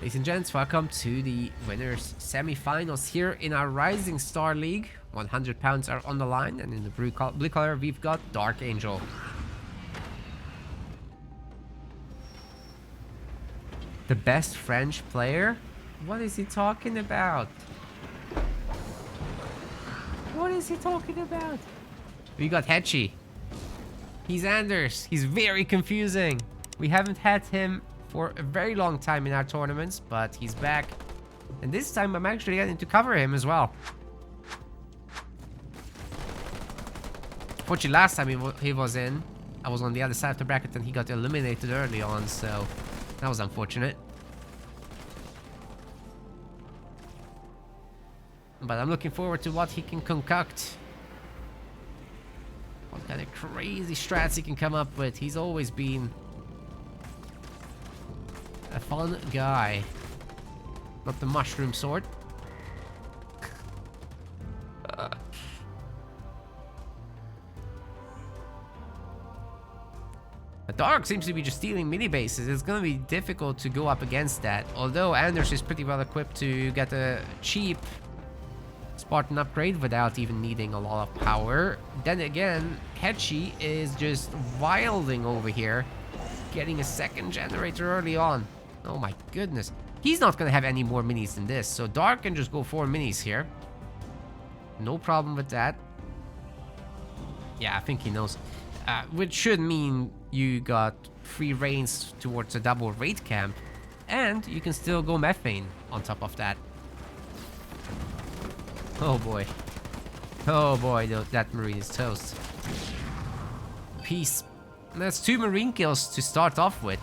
Ladies and gents, welcome to the winners semi-finals here in our Rising Star League. 100 pounds are on the line, and in the blue color we've got Darkangel. The best French player? What is he talking about? What is he talking about? We got Hechi. He's Anders. He's very confusing. We haven't had him for a very long time in our tournaments, but he's back. And this time I'm actually getting to cover him as well. Fortunately, last time he was in, I was on the other side of the bracket and he got eliminated early on, so that was unfortunate. But I'm looking forward to what he can concoct. What kind of crazy strats he can come up with. He's always been a fun guy. Not the mushroom sort. Dark seems to be just stealing mini bases. It's gonna be difficult to go up against that. Although Anders is pretty well equipped to get a cheap Spartan upgrade without even needing a lot of power. Then again, Hechi is just wilding over here, getting a second generator early on. Oh my goodness. He's not gonna have any more minis than this, so Dark can just go 4 minis here. No problem with that. Yeah, I think he knows. Which should mean you got free reigns towards a double raid camp, and you can still go methane on top of that. Oh boy. Oh boy, that marine is toast. Peace. That's 2 marine kills to start off with.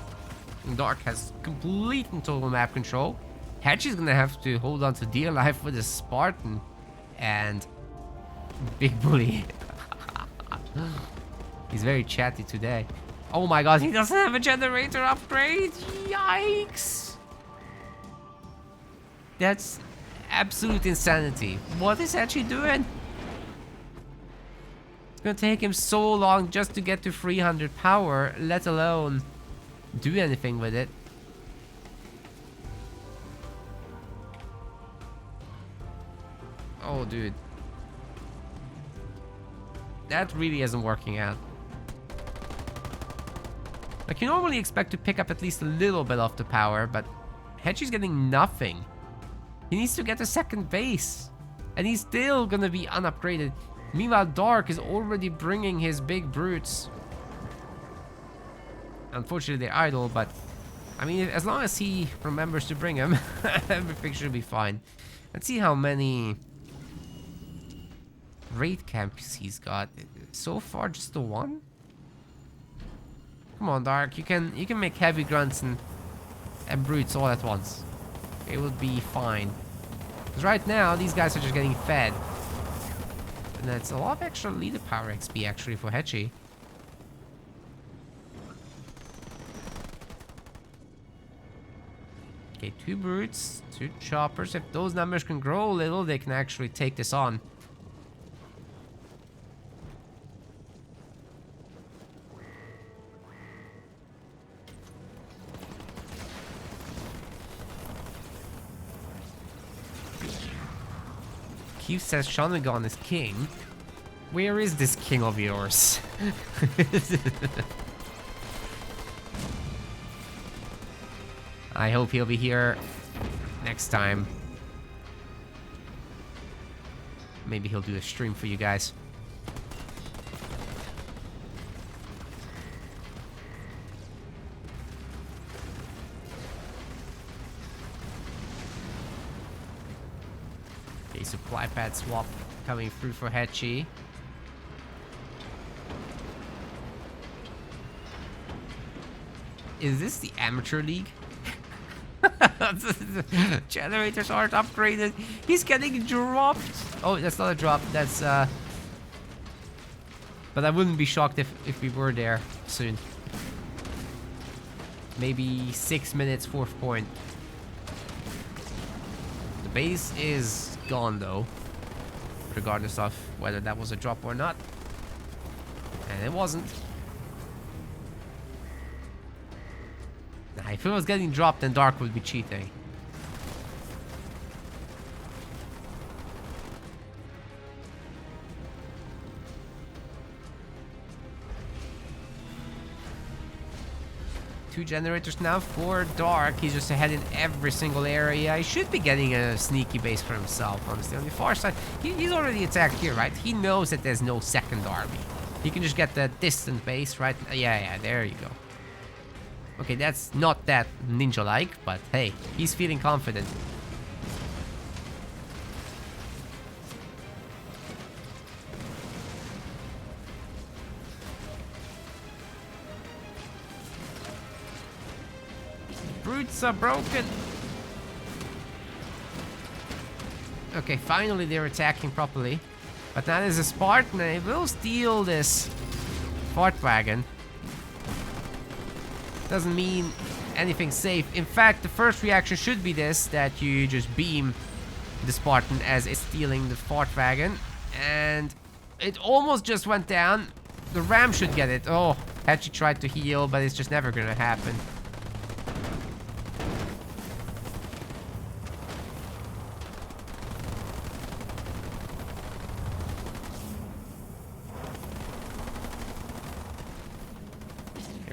Dark has complete and total map control. Hechi's gonna have to hold on to dear life with a Spartan and Big Bully. He's very chatty today. Oh my god, he doesn't have a generator upgrade. Yikes. That's absolute insanity. What is Hechi doing? It's gonna take him so long just to get to 300 power, let alone do anything with it. Oh, dude. That really isn't working out. Like, you normally expect to pick up at least a little bit of the power, but Hechi's getting nothing. He needs to get a second base, and he's still gonna be unupgraded. Meanwhile, Dark is already bringing his big brutes. Unfortunately, they're idle, but I mean, as long as he remembers to bring them, everything should be fine. Let's see how many raid camps he's got. So far, just the one. Come on, Dark. You can make heavy grunts and brutes all at once. It will be fine. Because right now, these guys are just getting fed. And that's a lot of extra leader power XP actually for Hechi. Okay, 2 brutes, 2 choppers. If those numbers can grow a little, they can actually take this on. Q says Shanagon is king. Where is this king of yours? I hope he'll be here next time. Maybe he'll do a stream for you guys. Okay, supply pad swap coming through for Hechi. Is this the amateur league? Generators aren't upgraded. He's getting dropped. Oh, that's not a drop. That's but I wouldn't be shocked if we were there soon. Maybe 6 minutes, 4th point. The base is gone though, regardless of whether that was a drop or not. And it wasn't. If it was getting dropped, then Dark would be cheating. 2 generators now for Dark. He's just ahead in every single area. He should be getting a sneaky base for himself, honestly. On the far side, he's already attacked here, right? He knows that there's no second army. He can just get the distant base, right? Yeah, there you go. Okay, that's not that ninja-like, but hey, he's feeling confident. Brutes are broken. Okay, finally they're attacking properly. But now there's a Spartan and he will steal this fort wagon. Doesn't mean anything safe. In fact, the first reaction should be this, that you just beam the Spartan as it's stealing the fort wagon. And it almost just went down. The ram should get it. Oh, Hechi tried to heal, but it's just never gonna happen.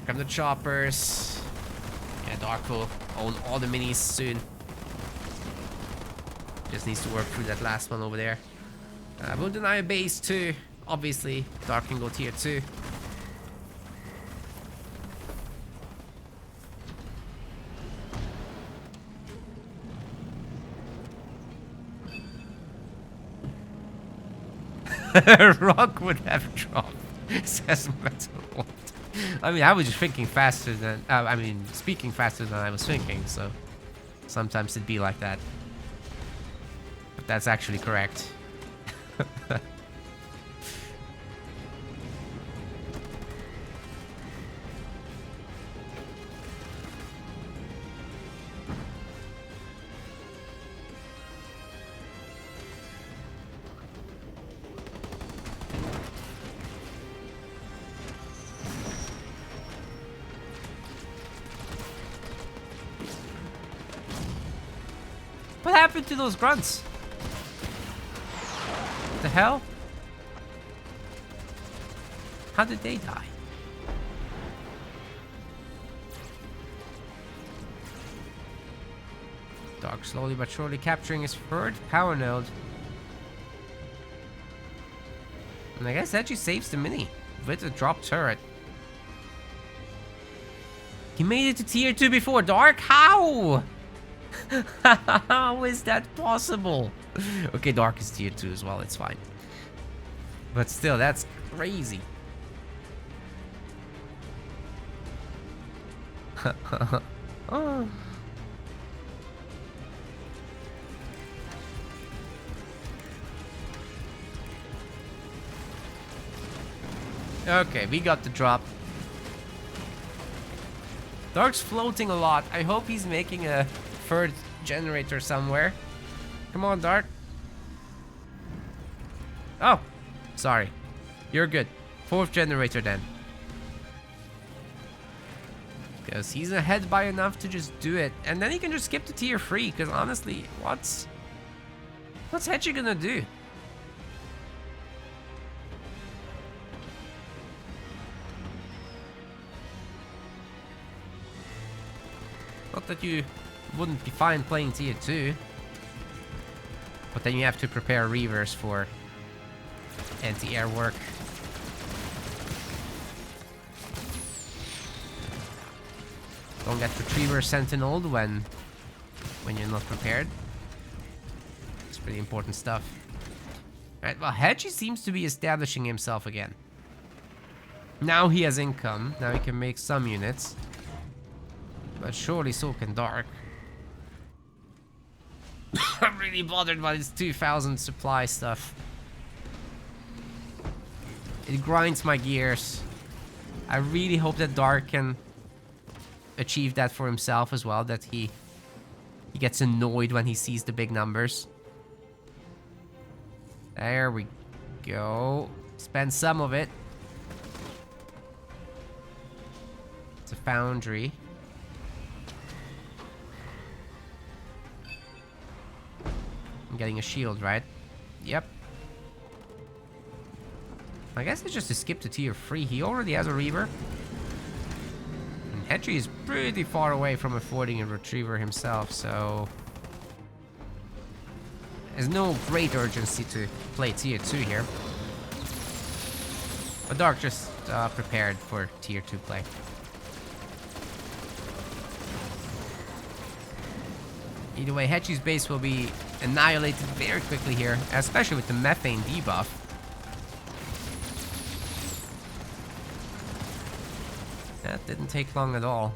Come the choppers. Yeah, Dark will own all the minis soon. Just needs to work through that last one over there. We'll deny a base too. Obviously, Darkangel tier 2. Rock would have dropped, says Metal. I mean, I was just thinking faster than... speaking faster than I was thinking, so... Sometimes it'd be like that. But that's actually correct. What happened to those grunts? What the hell? How did they die? Dark slowly but surely capturing his third power node. And I guess that just saves the mini with a drop turret. He made it to tier 2 before Dark? How? How is that possible? Okay, Dark is tier 2 as well, it's fine. But still, that's crazy. Oh. Okay, we got the drop. Dark's floating a lot. I hope he's making a third generator somewhere. Come on, Dark. Oh, sorry. You're good. Fourth generator then. Because he's ahead by enough to just do it. And then he can just skip to tier 3. Because honestly, what's Hechi gonna do? Not that you wouldn't be fine playing tier 2. But then you have to prepare Reavers for anti-air work. Don't get Retriever Sentineled when you're not prepared. It's pretty important stuff. Alright, well, Hechi seems to be establishing himself again. Now he has income. Now he can make some units. But surely so can Dark. I'm really bothered by this 2000 supply stuff. It grinds my gears. I really hope that Dark can achieve that for himself as well. That he gets annoyed when he sees the big numbers. There we go. Spend some of it. It's a foundry. I'm getting a shield, right? Yep. I guess it's just a skip to tier 3. He already has a Reaver. And Hechi is pretty far away from affording a retriever himself, so there's no great urgency to play tier 2 here. But Dark just prepared for tier 2 play. Either way, Hechi's base will be annihilated very quickly here, especially with the methane debuff. That didn't take long at all.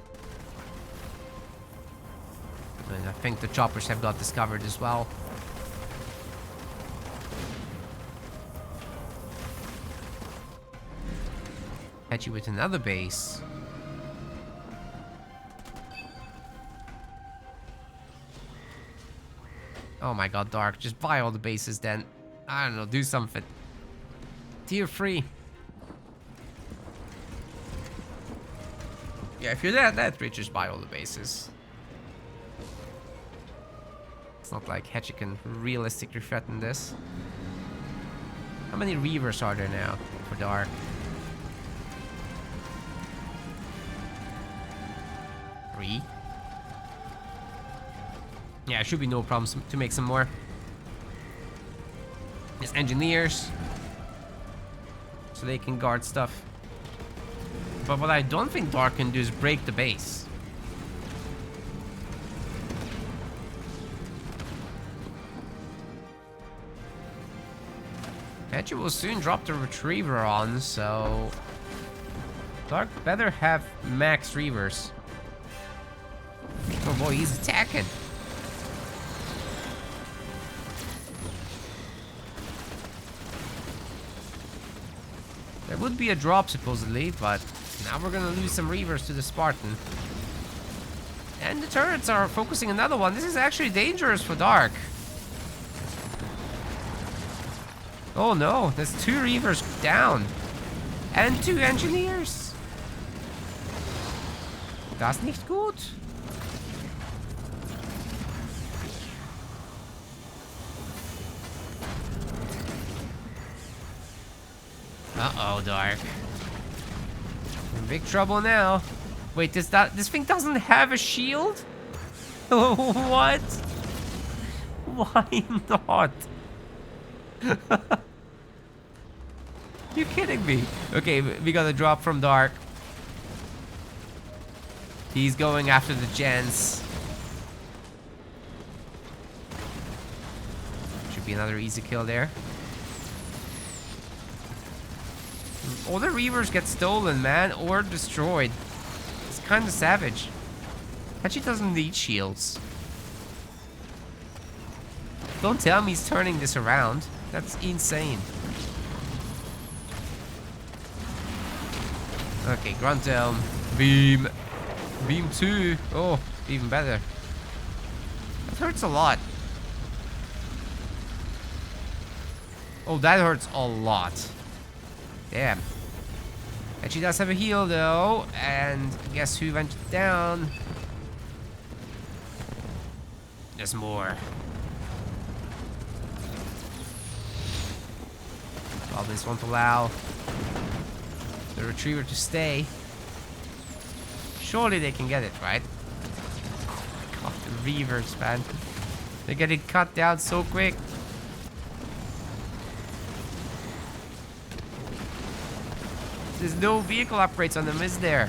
And I think the choppers have got discovered as well. Hechi with another base. Oh my god, Dark. Just buy all the bases then. I don't know, do something. Tier 3. Yeah, if you're that rich, just buy all the bases. It's not like Hechi can realistically threaten this. How many Reavers are there now for Dark? 3. Yeah, it should be no problems to make some more. There's engineers, so they can guard stuff. But what I don't think Dark can do is break the base. Hechi will soon drop the retriever on, so Dark better have max reavers. Oh boy, he's attacking. There would be a drop supposedly, but now we're gonna lose some reavers to the Spartan. And the turrets are focusing another one. This is actually dangerous for Dark. Oh no, there's 2 reavers down. And 2 engineers. Das nicht gut. Uh-oh, Dark. In big trouble now. Wait, this thing doesn't have a shield? What? Why not? You kidding me? Okay, we got a drop from Dark. He's going after the gens. Should be another easy kill there. All the reavers get stolen, man, or destroyed. It's kind of savage. Hechi doesn't need shields. Don't tell me he's turning this around. That's insane. Okay, Grunt Elm. Beam. Beam 2. Oh, even better. That hurts a lot. Oh, that hurts a lot. Damn. And she does have a heal though. And guess who went down? There's more. Goblins won't allow the retriever to stay. Surely they can get it, right? God, the reavers, man. They're getting cut down so quick. There's no vehicle upgrades on them, is there?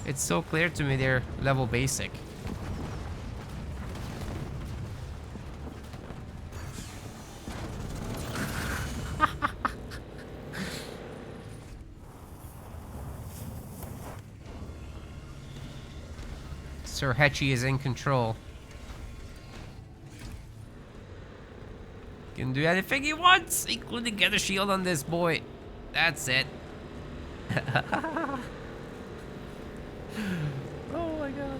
It's so clear to me they're level basic. Sir Hechi is in control. Can do anything he wants, including get a shield on this boy. That's it. Oh my god.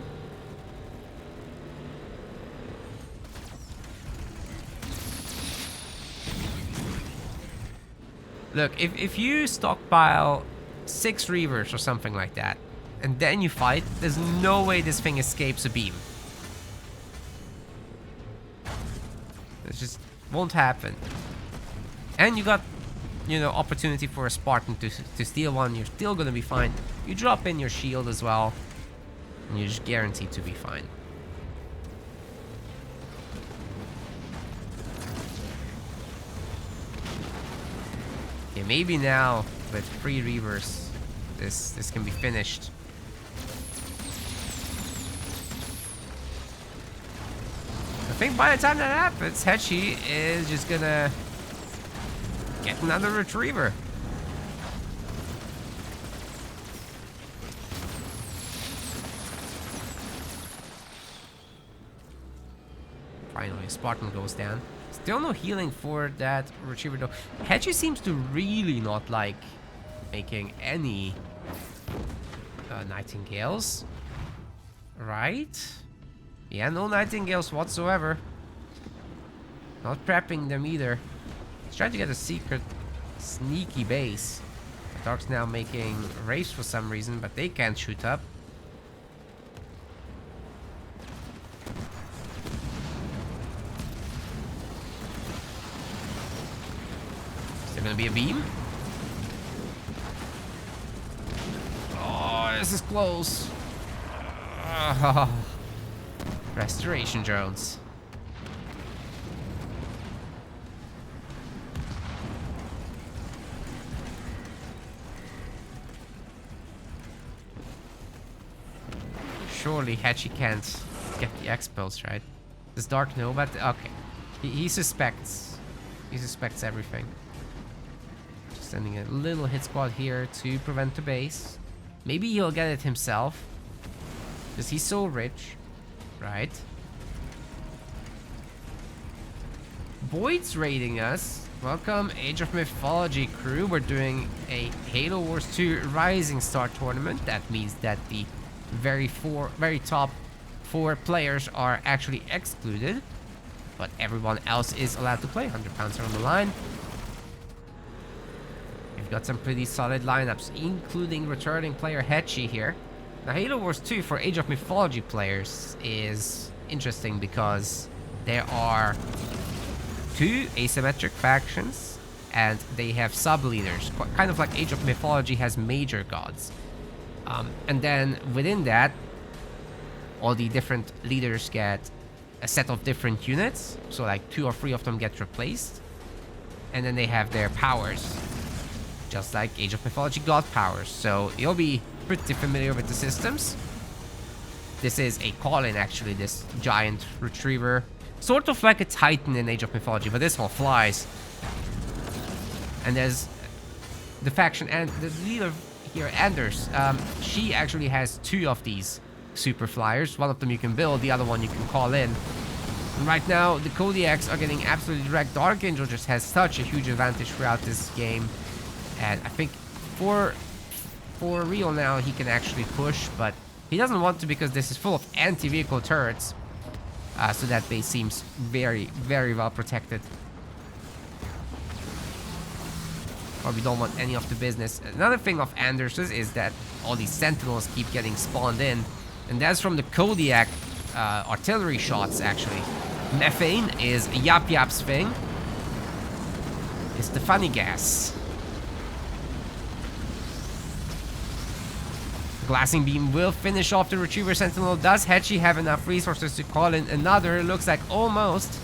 Look, if you stockpile 6 reavers or something like that, and then you fight, there's no way this thing escapes a beam. It just won't happen. And you got, you know, opportunity for a Spartan to steal one. You're still gonna be fine. You drop in your shield as well. And you're just guaranteed to be fine. Okay, maybe now with 3 Reavers, this can be finished. I think by the time that happens, Hechi is just gonna get another Retriever. Finally, Spartan goes down. Still no healing for that Retriever though. Hechi seems to really not like making any Nightingales. Right? Yeah, no Nightingales whatsoever. Not prepping them either. He's trying to get a secret, sneaky base. Dark's now making Wraiths for some reason, but they can't shoot up. Is there gonna be a beam? Oh, this is close. Restoration drones. Surely Hechi can't get the expels, right? Does Dark know about the... Okay. He suspects. He suspects everything. Just sending a little hit squad here to prevent the base. Maybe he'll get it himself. Because he's so rich. Right? Boyd's raiding us. Welcome, Age of Mythology crew. We're doing a Halo Wars 2 Rising Star tournament. That means that the very top 4 players are actually excluded. But everyone else is allowed to play. 100 pounds are on the line. We've got some pretty solid lineups, including returning player Hechi here. Now, Halo Wars 2 for Age of Mythology players is interesting because there are 2 asymmetric factions and they have sub-leaders, kind of like Age of Mythology has major gods. And then within that, all the different leaders get a set of different units, so like 2 or 3 of them get replaced, and then they have their powers, just like Age of Mythology god powers. So you'll be pretty familiar with the systems. This is a call-in, actually, this giant Retriever. Sort of like a Titan in Age of Mythology, but this one flies. And there's the faction and the leader here, Anders. She actually has 2 of these super flyers. One of them you can build, the other one you can call in. And right now, the Kodiaks are getting absolutely wrecked. Darkangel just has such a huge advantage throughout this game. And I think for real now, he can actually push, but he doesn't want to because this is full of anti-vehicle turrets. So that base seems very, very well protected. Probably don't want any of the business. Another thing of Anders's is that all these sentinels keep getting spawned in. And that's from the Kodiak artillery shots, actually. Methane is Yap Yap's thing. It's the funny gas. Glassing Beam will finish off the Retriever Sentinel. Does Hechi have enough resources to call in another? Looks like almost.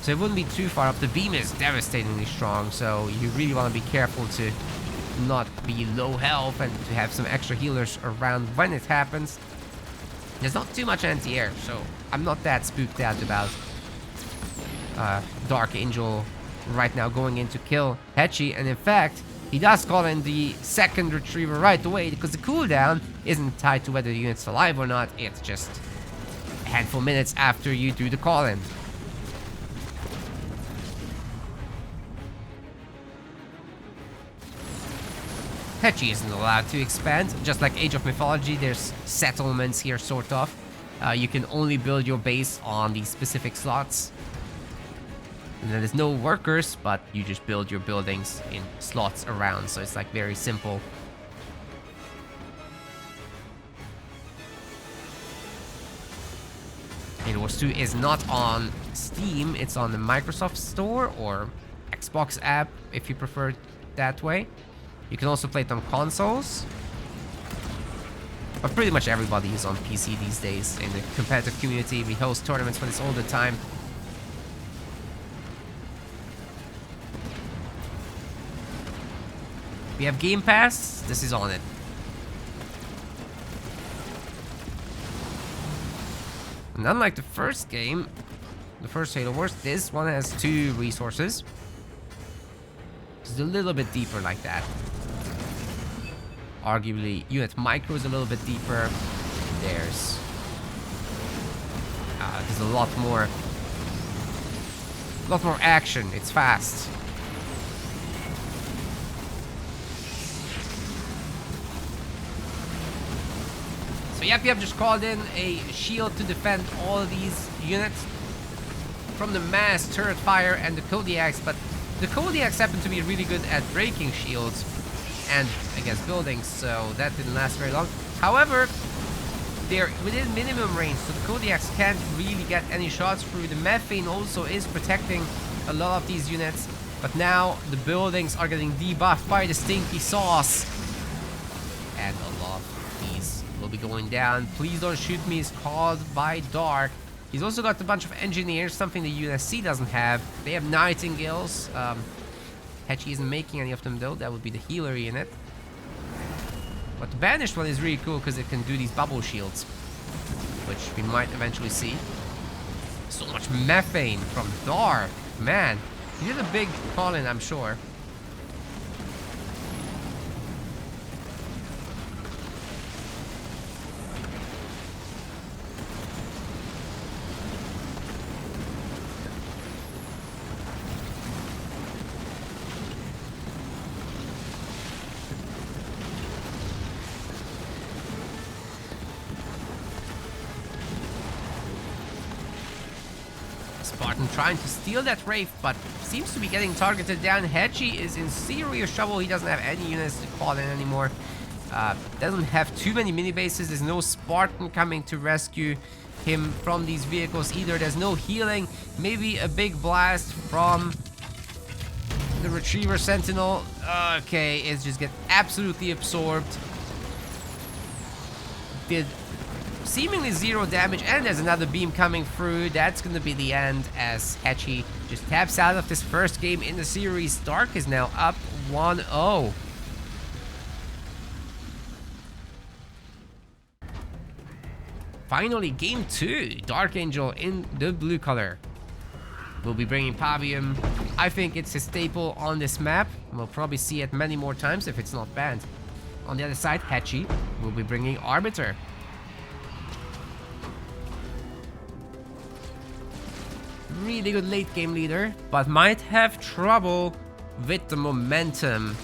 So it wouldn't be too far up. The beam is devastatingly strong, so you really want to be careful to not be low health and to have some extra healers around when it happens. There's not too much anti-air, so I'm not that spooked out about Darkangel right now going in to kill Hechi. And in fact, he does call in the second Retriever right away because the cooldown isn't tied to whether the unit's alive or not. It's just a handful of minutes after you do the call-in. Hechi isn't allowed to expand. Just like Age of Mythology, there's settlements here, sort of. You can only build your base on these specific slots. And then there's no workers, but you just build your buildings in slots around, so it's like very simple. Halo Wars 2 is not on Steam, it's on the Microsoft Store or Xbox app if you prefer it that way. You can also play it on consoles. But pretty much everybody is on PC these days in the competitive community. We host tournaments for this all the time. We have Game Pass. This is on it. And unlike the first game, the first Halo Wars, this one has 2 resources. It's a little bit deeper like that. Arguably, unit micro is a little bit deeper. There's a lot more action. It's fast. So yep, just called in a shield to defend all of these units from the mass turret fire and the Kodiaks, but the Kodiaks happen to be really good at breaking shields and against buildings, so that didn't last very long. However, they're within minimum range, so the Kodiaks can't really get any shots through. The methane also is protecting a lot of these units, but now the buildings are getting debuffed by the stinky sauce, and a lot of these will be going down. Please don't shoot me is called by Dark. He's also got a bunch of engineers, something the UNSC doesn't have. They have Nightingales. Hechi isn't making any of them though. That would be the healer unit. But the banished one is really cool because it can do these bubble shields, which we might eventually see. So much methane from Dark. Man, he did a big call-in, I'm sure. Spartan trying to steal that Wraith, but seems to be getting targeted down. Hechi is in serious trouble. He doesn't have any units to call in anymore. Doesn't have too many mini bases. There's no Spartan coming to rescue him from these vehicles either. There's no healing. Maybe a big blast from the Retriever Sentinel. Okay, it's just get absolutely absorbed. Did seemingly 0 damage, and there's another beam coming through. That's gonna be the end as Hechi just taps out of this first game in the series. Dark is now up 1-0. Finally, game 2. Darkangel in the blue color. We'll be bringing Pavium. I think it's a staple on this map. We'll probably see it many more times if it's not banned. On the other side, Hechi will be bringing Arbiter. Really good late game leader, but might have trouble with the momentum.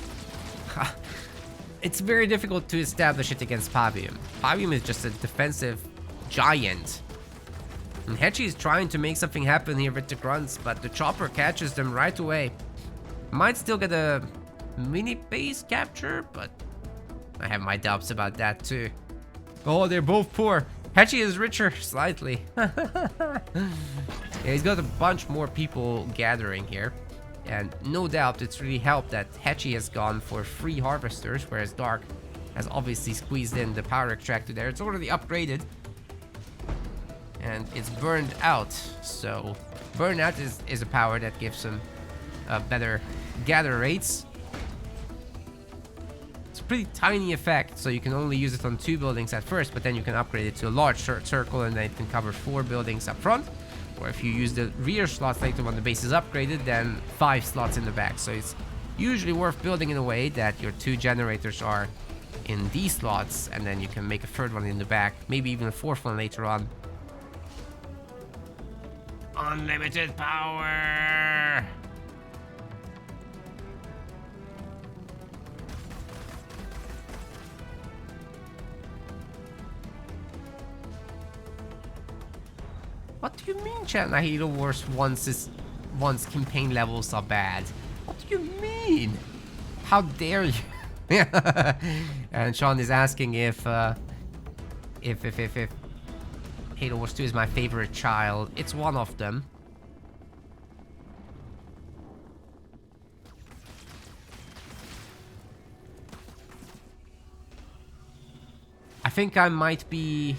It's very difficult to establish it against Pavium. Pavium is just a defensive giant. And Hechi is trying to make something happen here with the grunts, but the chopper catches them right away. Might still get a mini base capture, but I have my doubts about that too. Oh, they're both poor. Hechi is richer slightly. Yeah, he's got a bunch more people gathering here. And no doubt it's really helped that Hechi has gone for 3 harvesters, whereas Dark has obviously squeezed in the power extractor there. It's already upgraded. And it's burned out. So burnout is a power that gives him better gather rates. It's a pretty tiny effect, so you can only use it on 2 buildings at first, but then you can upgrade it to a large circle and then it can cover 4 buildings up front. Or if you use the rear slots later when the base is upgraded, then 5 slots in the back. So it's usually worth building in a way that your 2 generators are in these slots, and then you can make a 3rd one in the back, maybe even a 4th one later on. Unlimited power! What do you mean, chat? Halo Wars once campaign levels are bad? What do you mean? How dare you? And Sean is asking if Halo Wars 2 is my favorite child. It's one of them. I think I might be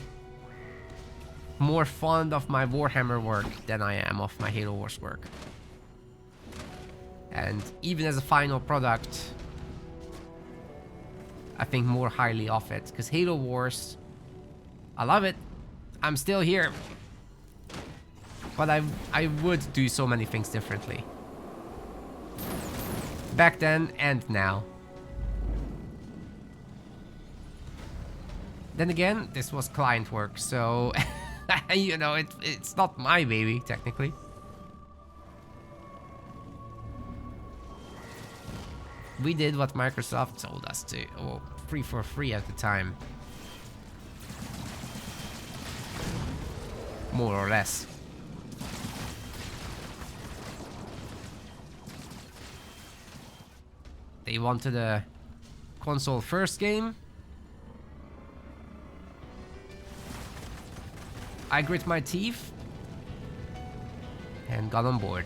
more fond of my Warhammer work than I am of my Halo Wars work. And even as a final product, I think more highly of it. Because Halo Wars, I love it. I'm still here. But I would do so many things differently. Back then and now. Then again, this was client work, so you know, it's not my baby, technically. We did what Microsoft told us to. Oh, free for free at the time. More or less. They wanted a console first game. I grit my teeth and got on board.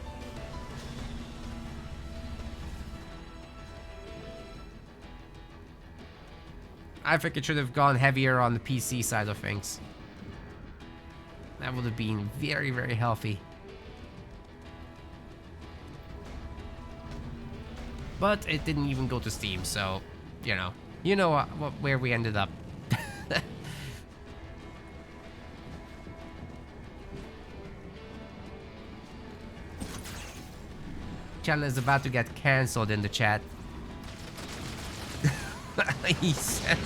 I think it should have gone heavier on the PC side of things. That would have been very, very healthy. But it didn't even go to Steam, so, you know where we ended up. Channel is about to get cancelled in the chat. He says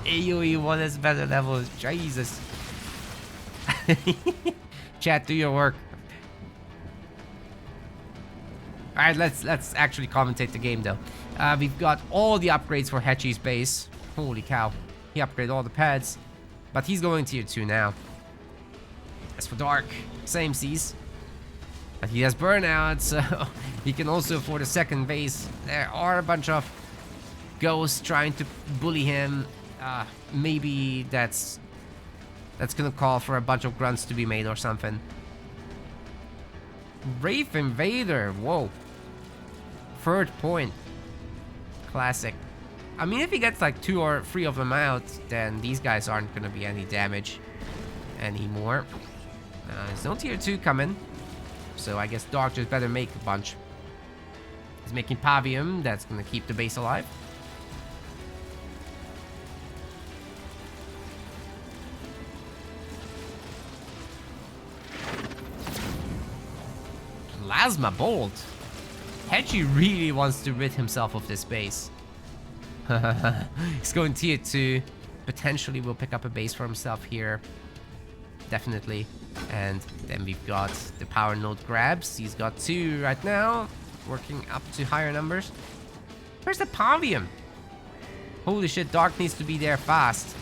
AoE 1 is better levels. Jesus. Chat, do your work. Alright, let's actually commentate the game though. We've got all the upgrades for Hechi's base. Holy cow. He upgraded all the pads. But he's going tier 2 now. As for Dark, same seas. But he has burnout, so he can also afford a second base. There are a bunch of ghosts trying to bully him. Maybe that's gonna call for a bunch of grunts to be made or something. Wraith Invader, whoa. Third point. Classic. I mean, if he gets like 2 or 3 of them out, then these guys aren't gonna be any damage anymore. There's no tier 2 coming. So I guess Dark just better make a bunch. He's making Pavium, that's gonna keep the base alive. Plasma Bolt. Hechi really wants to rid himself of this base. He's going tier 2. Potentially will pick up a base for himself here. Definitely. And then we've got the power node grabs. He's got 2 right now. Working up to higher numbers. Where's the Pavium? Holy shit, Dark needs to be there fast.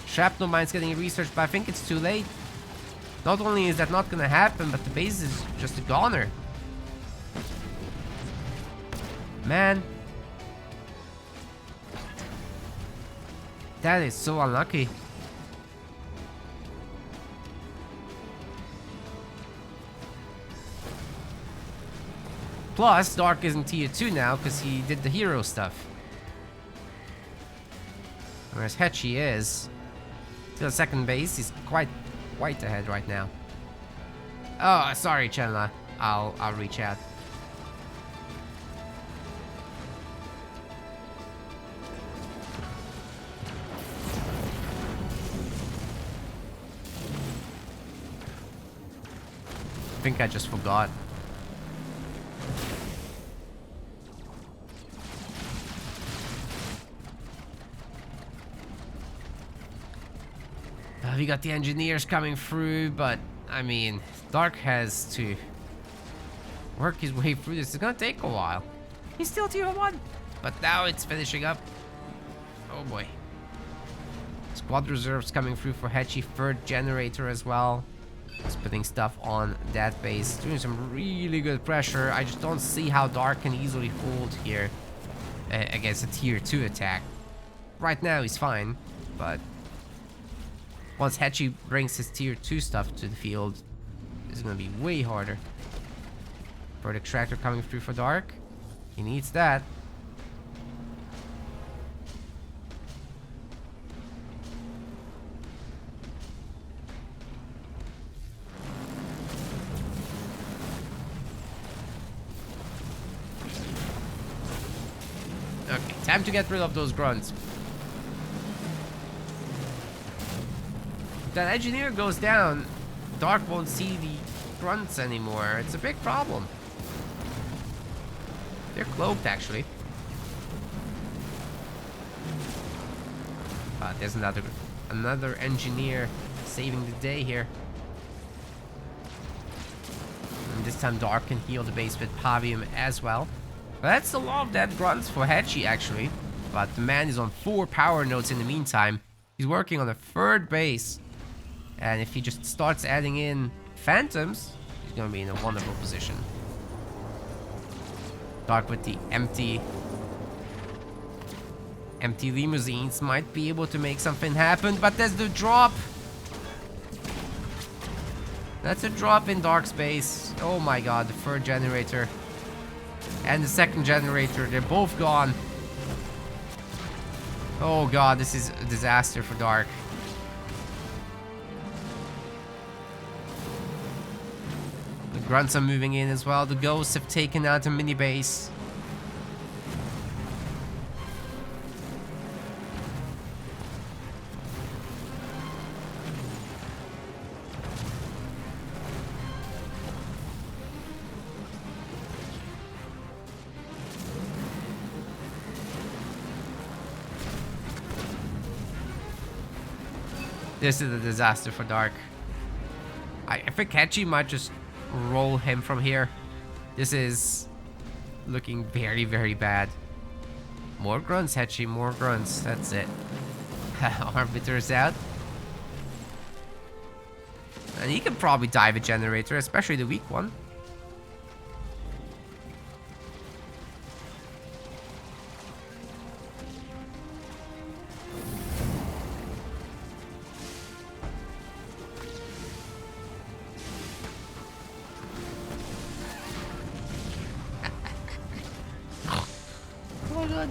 Shrapnel mine's getting researched, but I think it's too late. Not only is that not gonna happen, but the base is just a goner. Man. That is so unlucky. Plus, Dark isn't tier 2 now because he did the hero stuff. Whereas Hechi is. Still second base, he's quite ahead right now. Oh, sorry, Chandler. I'll reach out. I think I just forgot. We got the engineers coming through, but I mean, Dark has to work his way through this. It's gonna take a while. He's still tier 1, but now it's finishing up. Oh boy. Squad reserves coming through for Hechi, 3rd generator as well. He's putting stuff on that base, doing some really good pressure. I just don't see how Dark can easily hold here against a tier 2 attack. Right now he's fine, but once Hechi brings his tier 2 stuff to the field, it's gonna be way harder. For the extractor coming through for Dark, he needs that. Time to get rid of those grunts. If that engineer goes down, Dark won't see the grunts anymore. It's a big problem. They're cloaked, actually. But there's another engineer saving the day here. And this time Dark can heal the base with Pavium as well. But that's a lot of dead grunts for Hechi, actually. But the man is on 4 power nodes in the meantime. He's working on a 3rd base. And if he just starts adding in phantoms, he's going to be in a wonderful position. Dark with the empty limousines might be able to make something happen, but there's the drop. That's a drop in Dark space. Oh my god, the 3rd generator and the 2nd generator, they're both gone. Oh god, this is a disaster for Dark. The grunts are moving in as well. The ghosts have taken out a mini base. This is a disaster for Dark. I think Hechi might just roll him from here. This is looking very, very bad. More grunts, Hechi, more grunts. That's it. Arbiter's out. And he can probably dive a generator, especially the weak one.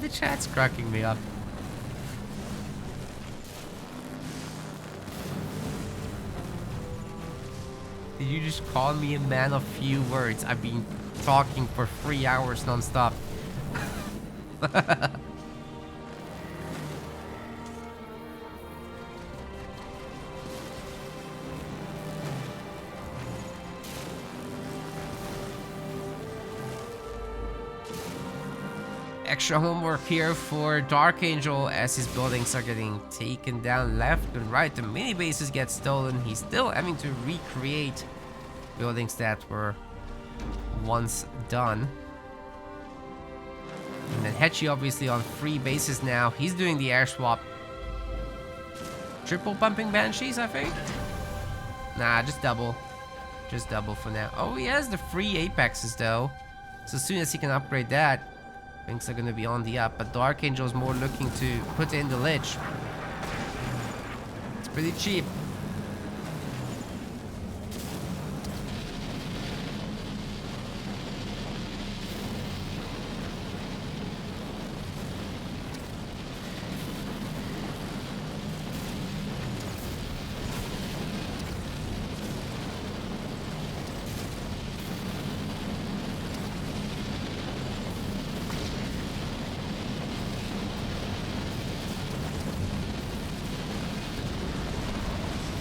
The chat's cracking me up. Did you just call me a man of few words? I've been talking for 3 hours non-stop. Extra homework here for Darkangel as his buildings are getting taken down left and right. The mini bases get stolen. He's still having to recreate buildings that were once done. And then Hechi obviously on 3 bases now. He's doing the air swap. Triple pumping Banshees, I think? Nah, just double. Just double for now. Oh, he has the 3 Apexes though. So as soon as he can upgrade that, things are going to be on the up, but Darkangel is more looking to put in the Lich. It's pretty cheap.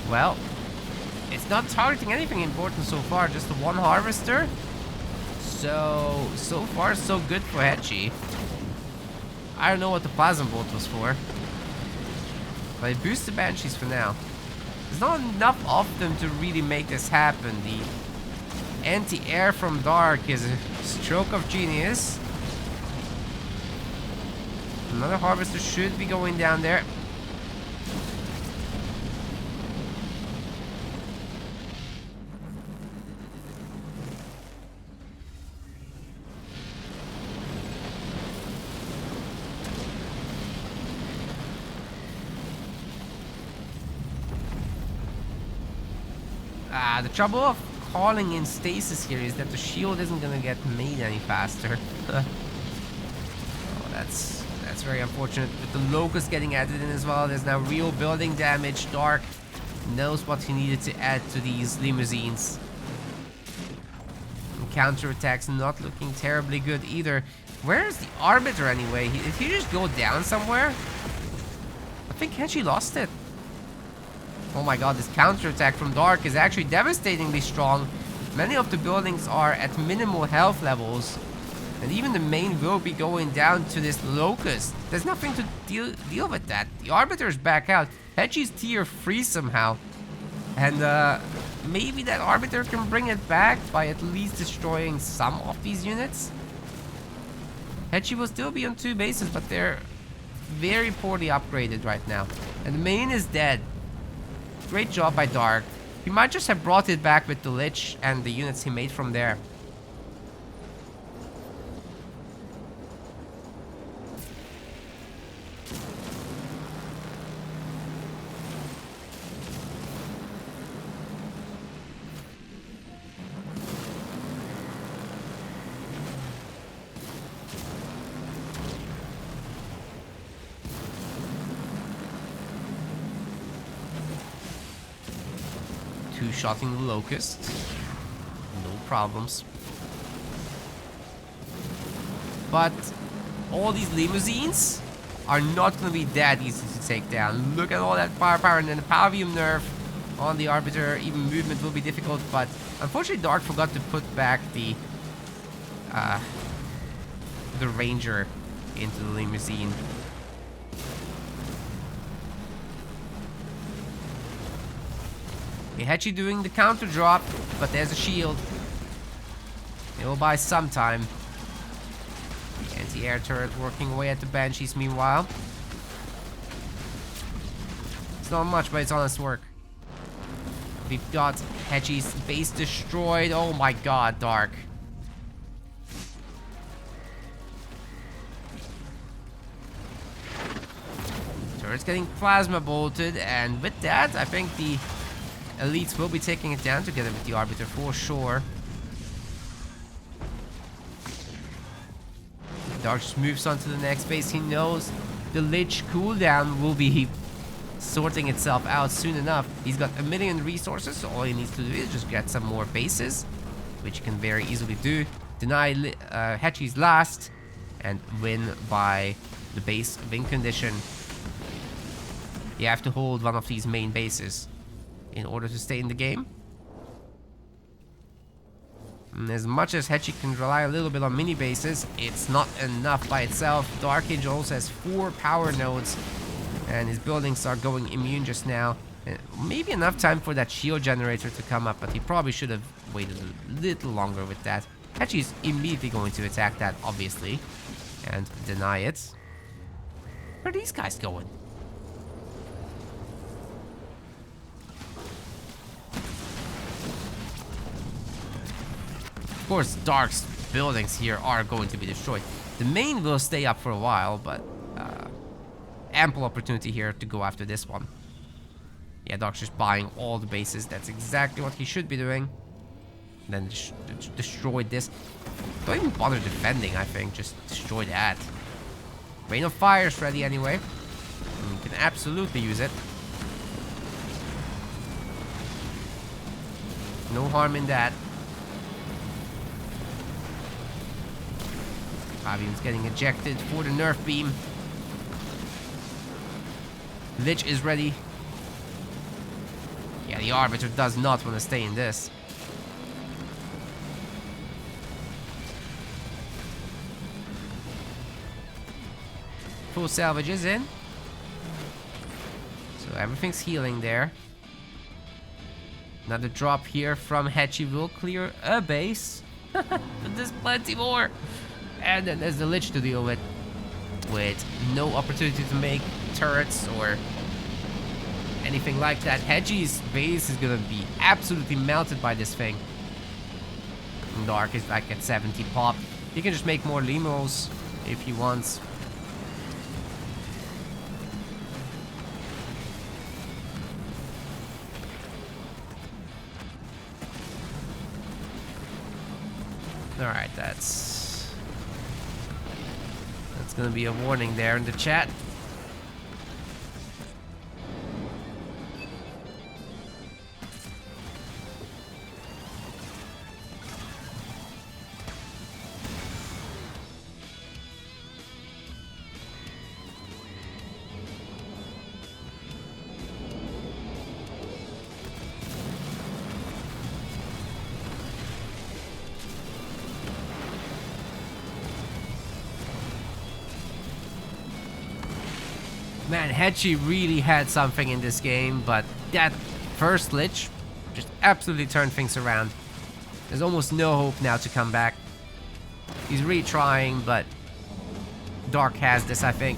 Well, it's not targeting anything important so far, just the 1 harvester. So far so good for Hechi. I don't know what the plasma bolt was for, but it boosts the Banshees for now. There's not enough of them to really make this happen. The anti-air from Dark is a stroke of genius. Another harvester should be going down there. The trouble of calling in stasis here is that the shield isn't gonna get made any faster. Oh, that's very unfortunate. With the Locust getting added in as well, there's now real building damage. Dark knows what he needed to add to these limousines. And counterattacks not looking terribly good either. Where's the Arbiter anyway? Did he just go down somewhere? I think Hechi lost it. Oh my god, this counterattack from Dark is actually devastatingly strong. Many of the buildings are at minimal health levels. And even the main will be going down to this Locust. There's nothing to deal with that. The Arbiter's back out. Hechi's tier 3 somehow. And maybe that Arbiter can bring it back by at least destroying some of these units. Hechi will still be on 2 bases, but they're very poorly upgraded right now. And the main is dead. Great job by Dark. He might just have brought it back with the Lich and the units he made from there. Two-shotting the Locust. No problems. But all these limousines are not going to be that easy to take down. Look at all that firepower, and then the Pavium nerf on the Arbiter. Even movement will be difficult, but unfortunately Dark forgot to put back the Ranger into the limousine. Hechi doing the counter drop, but there's a shield. It will buy some time. The anti-air turret working away at the Banshees meanwhile. It's not much, but it's honest work. We've got Hechi's base destroyed. Oh my god, Dark. Turret's getting plasma bolted, and with that, I think the Elites will be taking it down together with the Arbiter for sure. Dark just moves on to the next base. He knows the Lich cooldown will be sorting itself out soon enough. He's got 1 million resources, so all he needs to do is just get some more bases, which he can very easily do. Deny Hechi's last, and win by the base win condition. You have to hold one of these main bases in order to stay in the game. And as much as Hechi can rely a little bit on mini bases, it's not enough by itself. Darkangel also has 4 power nodes, and his buildings are going immune just now. Maybe enough time for that shield generator to come up, but he probably should have waited a little longer with that. Hechi's immediately going to attack that, obviously, and deny it. Where are these guys going? Of course, Dark's buildings here are going to be destroyed. The main will stay up for a while, but ample opportunity here to go after this one. Yeah, Dark's just buying all the bases. That's exactly what he should be doing. Then destroy this. Don't even bother defending, I think. Just destroy that. Rain of Fire is ready anyway. And you can absolutely use it. No harm in that. Pavium's getting ejected for the nerf beam. Lich is ready. Yeah, the Arbiter does not want to stay in this. Full salvage is in. So everything's healing there. Another drop here from Hechi will clear a base. But there's plenty more. And then there's the Lich to deal with no opportunity to make turrets or anything like that. Hechi's base is gonna be absolutely melted by this thing. And Dark is like at 70 pop. He can just make more limos if he wants. Alright, that's gonna be a warning there in the chat. Man, Hechi really had something in this game, but that first glitch just absolutely turned things around. There's almost no hope now to come back. He's really trying, but Dark has this, I think.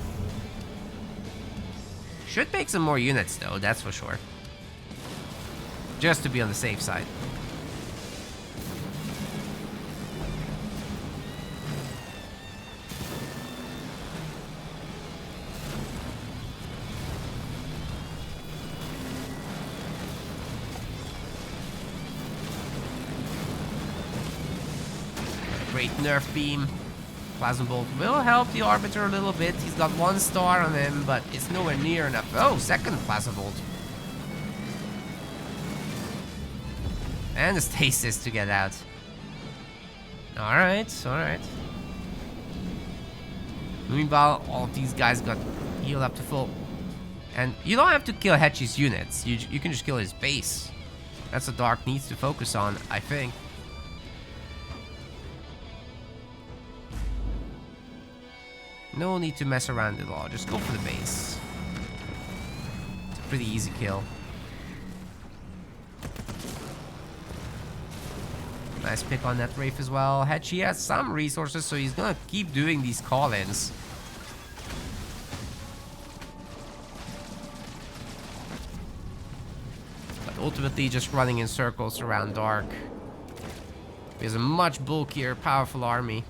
Should make some more units, though, that's for sure. Just to be on the safe side. Great nerf beam. Plasma bolt will help the Arbiter a little bit. He's got 1 star on him, but it's nowhere near enough. Oh, second plasma bolt. And the stasis to get out. Alright, alright. Meanwhile, all of these guys got healed up to full. And you don't have to kill Hechi's units. You can just kill his base. That's what Dark needs to focus on, I think. No need to mess around at all. Just go for the base. It's a pretty easy kill. Nice pick on that Wraith as well. Hechi has some resources, so he's gonna keep doing these call-ins. But ultimately just running in circles around Dark. He has a much bulkier, powerful army.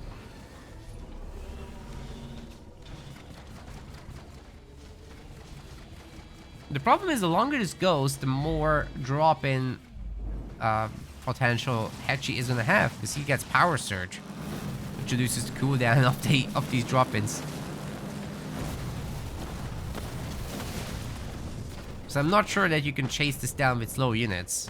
The problem is the longer this goes, the more drop-in potential Hechi is gonna have, because he gets Power Surge, which reduces the cooldown of these drop-ins. So I'm not sure that you can chase this down with slow units.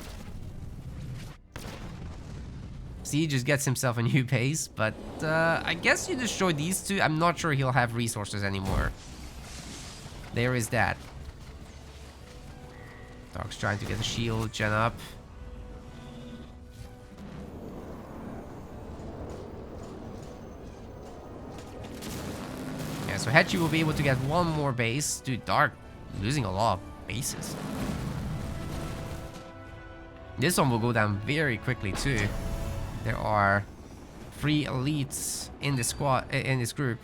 See, he just gets himself a new base, but I guess you destroy these two. I'm not sure he'll have resources anymore. There is that. Dark's trying to get a shield gen up. Yeah, so Hechi will be able to get 1 more base. Dude, Dark losing a lot of bases. This one will go down very quickly too. There are 3 elites in this squad, in this group.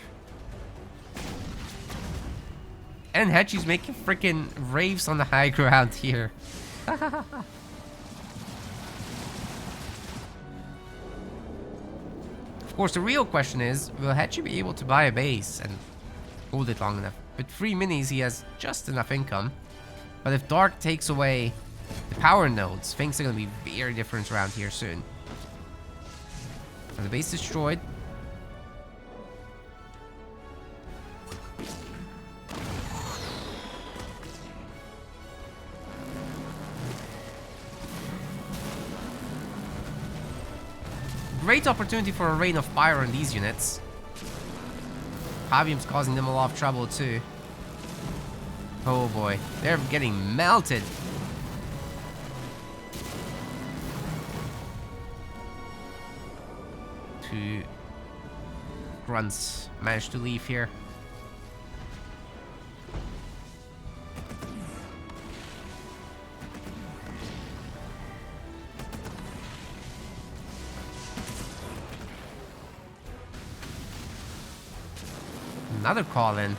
And Hechi's making freaking raves on the high ground here. Of course, the real question is, will Hechi be able to buy a base and hold it long enough? With 3 minis, he has just enough income. But if Dark takes away the power nodes, things are going to be very different around here soon. And the base destroyed. Great opportunity for a rain of fire on these units. Pavium's causing them a lot of trouble too. Oh boy, they're getting melted. Two grunts managed to leave here. Another call-in.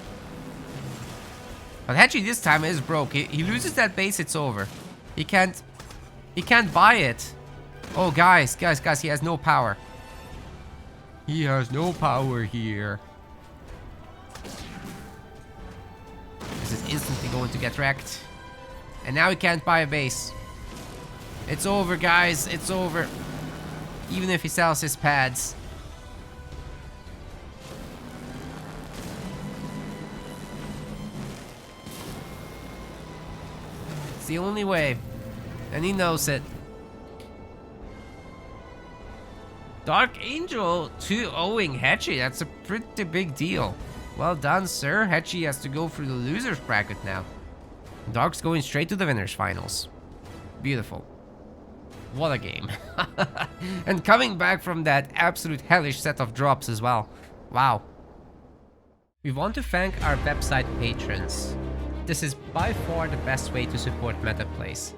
But Hechi this time is broke. He loses that base, it's over. He can't buy it. Oh, guys, he has no power. He has no power here. This is instantly going to get wrecked. And now he can't buy a base. It's over, guys. It's over. Even if he sells his pads. It's the only way. And he knows it. Darkangel 2-0ing Hechi. That's a pretty big deal. Well done, sir. Hechi has to go through the loser's bracket now. Dark's going straight to the winners finals. Beautiful. What a game. And coming back from that absolute hellish set of drops as well. Wow. We want to thank our website patrons. This is by far the best way to support meta plays.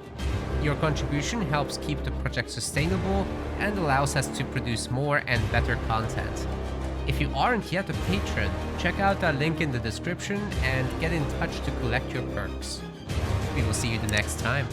Your contribution helps keep the project sustainable and allows us to produce more and better content. If you aren't yet a patron, check out our link in the description and get in touch to collect your perks. We will see you the next time.